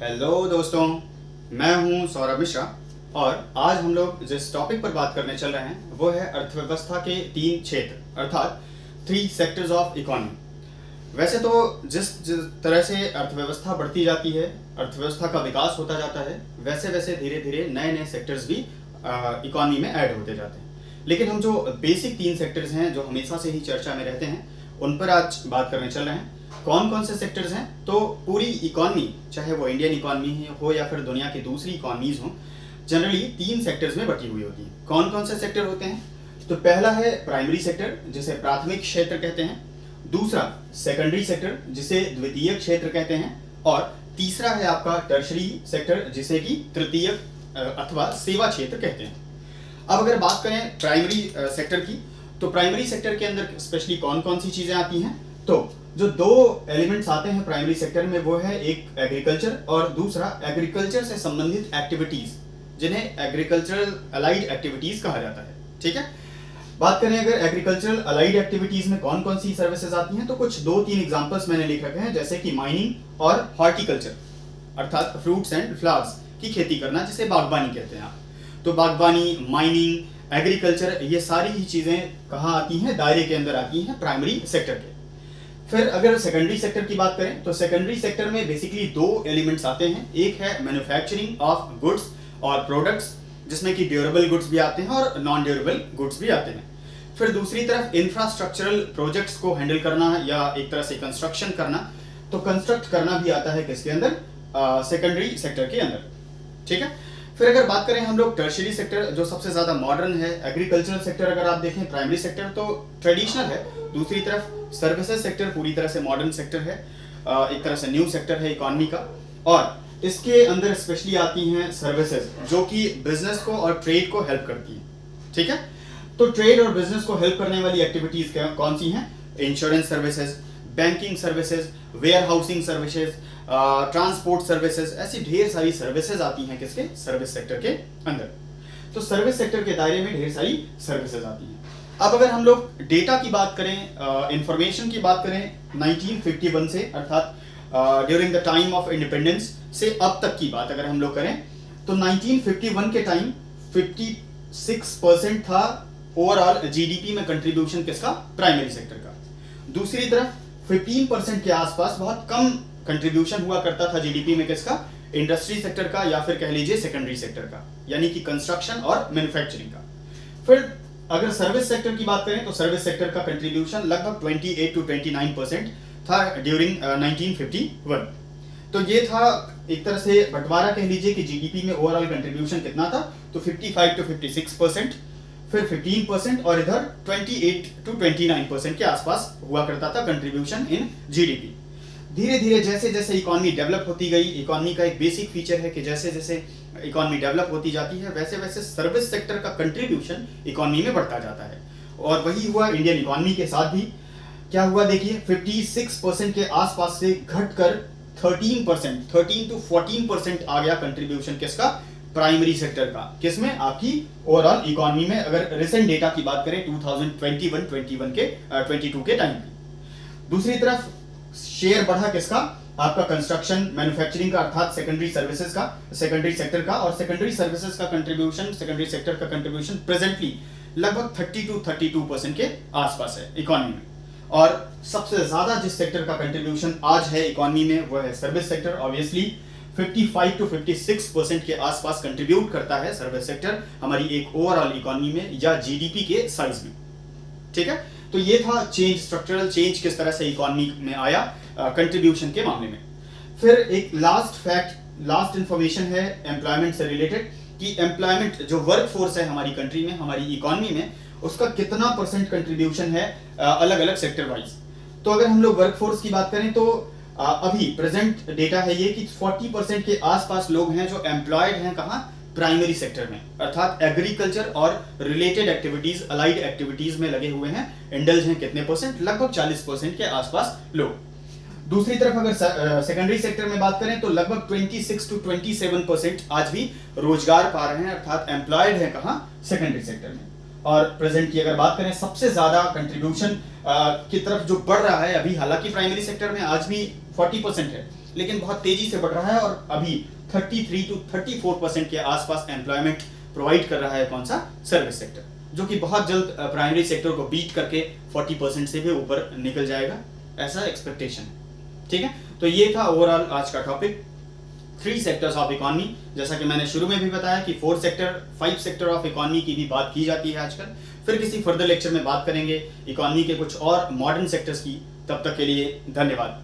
Hello दोस्तों, मैं हूं सौरभ मिश्रा और आज हम लोग जिस टॉपिक पर बात करने चल रहे हैं वो है अर्थव्यवस्था के 3 क्षेत्र अर्थात 3 सेक्टर्स ऑफ इकोनॉमी। वैसे तो जिस तरह से अर्थव्यवस्था बढ़ती जाती है, अर्थव्यवस्था का विकास होता जाता है, वैसे वैसे धीरे धीरे नए नए सेक्टर्स भी इकोनॉमी में ऐड होते जाते हैं। लेकिन हम जो बेसिक 3 सेक्टर्स हैं जो हमेशा से ही चर्चा में रहते हैं उन पर आज बात करने चल रहे हैं। कौन कौन से सेक्टर्स हैं? तो पूरी इकोनॉमी, चाहे वो इंडियन इकोनॉमी हो या फिर दुनिया की दूसरी इकोनॉमीज हो, जनरली 3 सेक्टर्स में बटी हुई होती हैं। कौन कौन से सेक्टर होते हैं? तो पहला है प्राइमरी सेक्टर, जिसे प्राथमिक क्षेत्र कहते हैं। दूसरा सेकेंडरी सेक्टर, जिसे द्वितीयक क्षेत्र कहते हैं। और तीसरा है आपका टर्शरी सेक्टर, जिसे कि तृतीयक अथवा सेवा क्षेत्र कहते हैं। अब अगर बात करें प्राइमरी सेक्टर की, तो प्राइमरी सेक्टर के अंदर स्पेशली कौन कौन सी चीजें आती हैं? तो जो 2 एलिमेंट्स आते हैं प्राइमरी सेक्टर में वो है एक एग्रीकल्चर और दूसरा एग्रीकल्चर से संबंधित एक्टिविटीज, जिन्हें एग्रीकल्चरल अलाइड एक्टिविटीज कहा जाता है। ठीक है, बात करें अगर एग्रीकल्चरल अलाइड एक्टिविटीज में कौन कौन सी सर्विसेज आती हैं, तो कुछ 2-3 एग्जांपल्स मैंने लिख रखे हैं, जैसे कि माइनिंग और हॉर्टिकल्चर अर्थात फ्रूट्स एंड फ्लावर्स की खेती करना, जिसे बागबानी कहते हैं आप। तो बागबानी, माइनिंग, एग्रीकल्चर, ये सारी ही चीजें कहाँ आती हैं? दायरे के अंदर आती हैं प्राइमरी सेक्टर के। फिर अगर सेकेंडरी सेक्टर की बात करें तो सेकेंडरी सेक्टर में बेसिकली 2 एलिमेंट्स आते हैं। एक है मैन्युफैक्चरिंग ऑफ गुड्स और प्रोडक्ट्स, जिसमें कि ड्यूरेबल गुड्स भी आते हैं और नॉन ड्यूरेबल गुड्स भी आते हैं। फिर दूसरी तरफ इंफ्रास्ट्रक्चरल प्रोजेक्ट्स को हैंडल करना या एक तरह से कंस्ट्रक्शन करना, तो कंस्ट्रक्ट करना भी आता है किसके अंदर? सेकेंडरी सेक्टर के अंदर। ठीक है, फिर अगर बात करें हम लोग टर्शरी सेक्टर, जो सबसे ज्यादा मॉडर्न है। एग्रीकल्चरल सेक्टर अगर आप देखें, प्राइमरी सेक्टर तो ट्रेडिशनल है, दूसरी तरफ सर्विसेज सेक्टर पूरी तरह से मॉडर्न सेक्टर है, एक तरह से न्यू सेक्टर है इकोनॉमी का। और इसके अंदर स्पेशली आती हैं सर्विसेज, जो कि बिजनेस को और ट्रेड को हेल्प करती हैं। ठीक है, तो ट्रेड और बिजनेस को हेल्प करने वाली एक्टिविटीज कौन सी हैं? Insurance services, banking services, warehousing services, transport services, ऐसी ढेर सारी सर्विसेज आती हैं किसके? सर्विस सेक्टर के अंदर। तो सर्विस सेक्टर के दायरे में ढेर सारी सर्विसेज आती हैं। अब अगर हम लोग डेटा की बात करें, इंफॉर्मेशन की बात करें, 1951 से अर्थात during the time of independence से अब तक की बात अगर हम लोग करें, तो 1951 के टाइम 56% था ओवरऑल जीडीपी में कंट्रीब्यूशन किसका? प्राइमरी सेक्टर का। दूसरी तरफ 15% के आसपास बहुत कम कंट्रीब्यूशन हुआ करता था जीडीपी में किसका? इंडस्ट्री सेक्टर का, या फिर कह लीजिए सेकेंडरी सेक्टर का, यानी कि कंस्ट्रक्शन और मैन्युफैक्चरिंग का। फिर अगर सर्विस सेक्टर की बात करें तो सर्विस सेक्टर का कंट्रीब्यूशन लगभग 28 to 29% था ड्यूरिंग 1951। तो ये था एक तरह से बंटवारा, कह लीजिए कि जीडीपी में ओवरऑल कंट्रीब्यूशन कितना था? तो 55 to 56%, फिर 15% और इधर 28 to 29% के आसपास हुआ करता था कंट्रीब्यूशन इन जीडीपी। धीरे धीरे जैसे जैसे इकोनॉमी डेवलप होती गई, इकोनॉमी का एक बेसिक फीचर है कि जैसे जैसे इकोनॉमी डेवलप होती जाती है वैसे वैसे सर्विस सेक्टर का कंट्रीब्यूशन इकोनॉमी में बढ़ता जाता है। और वही हुआ इंडियन इकोनॉमी के साथ भी। क्या हुआ देखिए, 56% के आसपास से घटकर 13 to 14% आ गया कंट्रीब्यूशन किसका? प्राइमरी सेक्टर का। किसमें? आपकी ओवरऑल इकोनॉमी में। अगर रिसेंट डेटा की बात करें 2021 के टाइम की। दूसरी तरफ शेयर बढ़ा किसका? आपका कंस्ट्रक्शन मैन्युफैक्चरिंग का अर्थात सेकेंडरी सर्विसेज का, सेकेंडरी सेक्टर का। और सेकेंडरी सर्विसेज का कंट्रीब्यूशन, सेकेंडरी सेक्टर का कंट्रीब्यूशन प्रेजेंटली लगभग 30 to 32% के आसपास है इकोनॉमी में। और सबसे ज्यादा जिस सेक्टर का कंट्रीब्यूशन आज है इकोनॉमी में वो है सर्विस सेक्टर। ऑब्वियसली 55 to 56% के आसपास कंट्रीब्यूट करता है सर्विस सेक्टर हमारी एक ओवरऑल इकोनॉमी में या जीडीपी के साइज में। ठीक है, तो ये था चेंज, स्ट्रक्चरल चेंज किस तरह से इकोनॉमी में आया कंट्रीब्यूशन के मामले में। फिर एक लास्ट फैक्ट, लास्ट इंफॉर्मेशन है एम्प्लॉयमेंट से रिलेटेड, कि एम्प्लॉयमेंट जो वर्क फोर्स है हमारी कंट्री में, हमारी इकोनॉमी में, उसका कितना % कंट्रीब्यूशन है अलग अलग सेक्टर वाइज। तो अगर हम लोग वर्क फोर्स की बात करें तो अभी प्रेजेंट डेटा है ये कि 40% के आसपास लोग हैं जो एम्प्लॉयड हैं कहाँ? प्राइमरी सेक्टर में, अर्थात एग्रीकल्चर और रिलेटेड एक्टिविटीज, अलाइड एक्टिविटीज में लगे हुए हैं। इंडल्ज हैं कितने %? लगभग 40% के आसपास लोग। दूसरी तरफ अगर सेकेंडरी सेक्टर में बात करें तो लगभग 26 to 27% आज भी रोजगार पा रहे हैं, अर्थात एम्प्लॉयड है कहाँ? सेकेंडरी सेक्टर में। और प्रेजेंट की अगर बात करें सबसे ज़्यादा कंट्रीब्यूशन की तरफ जो बढ़ रहा है अभी, हालांकि प्राइमरी सेक्टर में आज भी 40% है, लेकिन बहुत तेजी से बढ़ रहा है और अभी 33 to 34% के आसपास एम्प्लॉयमेंट प्रोवाइड कर रहा है कौन सा, सर्विस सेक्टर, जो कि बहुत जल्द प्राइमरी सेक्टर को बीट करके 40% से भी ऊपर निकल जाएगा, ऐसा एक्सपेक्टेशन है। ठीक है, तो ये था ओवरऑल आज का टॉपिक, 3 सेक्टर्स ऑफ इकोनॉमी। जैसा कि मैंने शुरू में भी बताया कि 4 सेक्टर 5 सेक्टर ऑफ इकोनॉमी की भी बात की जाती है आजकल। फिर किसी फर्दर लेक्चर में बात करेंगे इकोनॉमी के कुछ और मॉडर्न सेक्टर्स की। तब तक के लिए धन्यवाद।